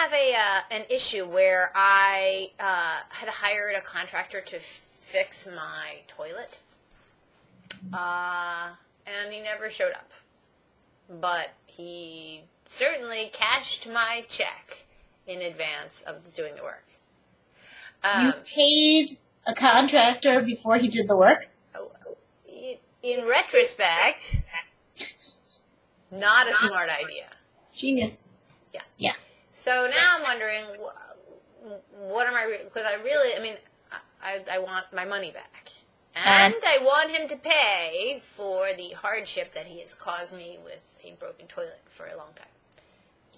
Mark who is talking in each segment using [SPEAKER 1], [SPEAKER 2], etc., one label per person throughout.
[SPEAKER 1] have an issue where I had hired a contractor to fix my toilet, and he never showed up. But he certainly cashed my check in advance of doing the work.
[SPEAKER 2] You paid a contractor before he did the work?
[SPEAKER 1] In retrospect, not a smart idea.
[SPEAKER 2] Genius.
[SPEAKER 1] Yeah.
[SPEAKER 2] Yeah.
[SPEAKER 1] So now I'm wondering, what am I, because I want my money back. And I want him to pay for the hardship that he has caused me with a broken toilet for a long time.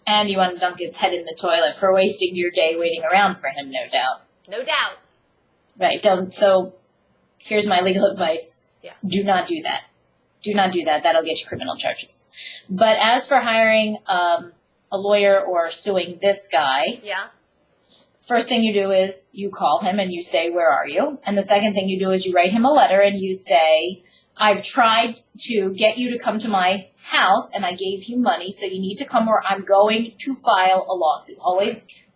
[SPEAKER 2] And you want to dunk his head in the toilet for wasting your day waiting around for him, no doubt.
[SPEAKER 1] No doubt.
[SPEAKER 2] Right. So here's my legal advice.
[SPEAKER 1] Yeah.
[SPEAKER 2] Do not do that. Do not do that. That'll get you criminal charges. But as for hiring a lawyer or suing this guy,
[SPEAKER 1] yeah.
[SPEAKER 2] First thing you do is you call him and you say, where are you? And the second thing you do is you write him a letter and you say, I've tried to get you to come to my house and I gave you money, so you need to come or I'm going to file a lawsuit.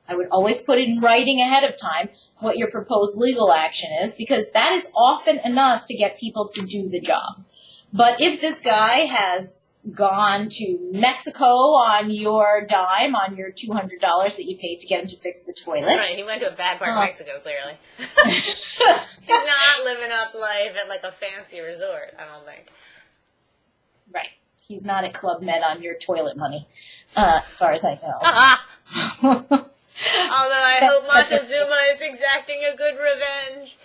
[SPEAKER 2] I would always put in writing ahead of time what your proposed legal action is, because that is often enough to get people to do the job. But if this guy has gone to Mexico on your dime, on your $200 that you paid to get him to fix the toilet.
[SPEAKER 1] Right, he went to a bad part of Mexico, clearly. He's not living up life at like a fancy resort, I don't think.
[SPEAKER 2] Right. He's not at Club Med on your toilet money, as far as I know.
[SPEAKER 1] Although I hope Montezuma is exacting a good revenge.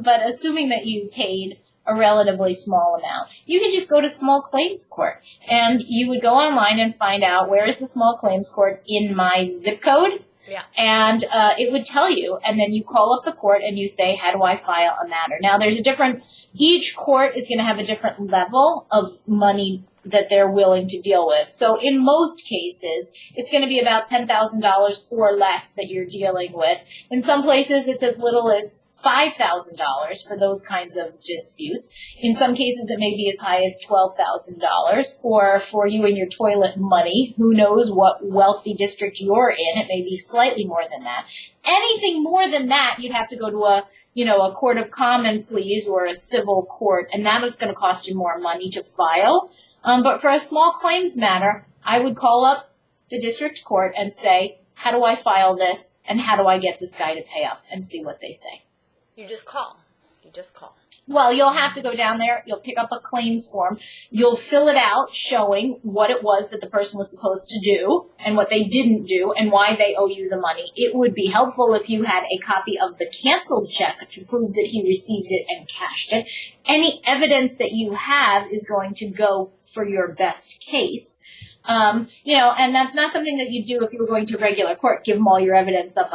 [SPEAKER 2] But assuming that you paid a relatively small amount, you could just go to small claims court, and you would go online and find out where is the small claims court in my zip code.
[SPEAKER 1] Yeah.
[SPEAKER 2] And it would tell you, and then you call up the court and you say, how do I file a matter? Now, each court is going to have a different level of money that they're willing to deal with. So in most cases, it's going to be about $10,000 or less that you're dealing with. In some places, it's as little as $5,000 for those kinds of disputes. In some cases, it may be as high as $12,000. Or for you and your toilet money, who knows what wealthy district you're in, it may be slightly more than that. Anything more than that, you'd have to go to a court of common pleas or a civil court, and that is going to cost you more money to file. But for a small claims matter, I would call up the district court and say, how do I file this, and how do I get this guy to pay up, and see what they say.
[SPEAKER 1] You just call.
[SPEAKER 2] Well, you'll have to go down there. You'll pick up a claims form. You'll fill it out showing what it was that the person was supposed to do and what they didn't do and why they owe you the money. It would be helpful if you had a copy of the canceled check to prove that he received it and cashed it. Any evidence that you have is going to go for your best case. And that's not something that you do if you were going to regular court, give them all your evidence up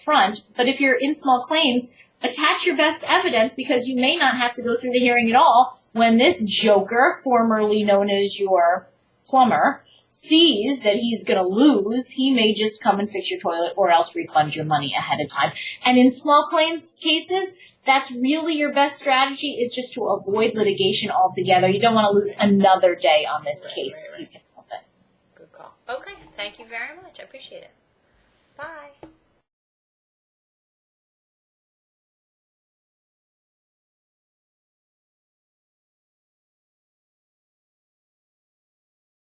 [SPEAKER 2] front. But if you're in small claims, attach your best evidence, because you may not have to go through the hearing at all when this joker, formerly known as your plumber, sees that he's going to lose. He may just come and fix your toilet or else refund your money ahead of time. And in small claims cases, that's really your best strategy, is just to avoid litigation altogether. You don't want to lose another day on this case if you can help it.
[SPEAKER 1] Good call. Okay, thank you very much. I appreciate it. Bye.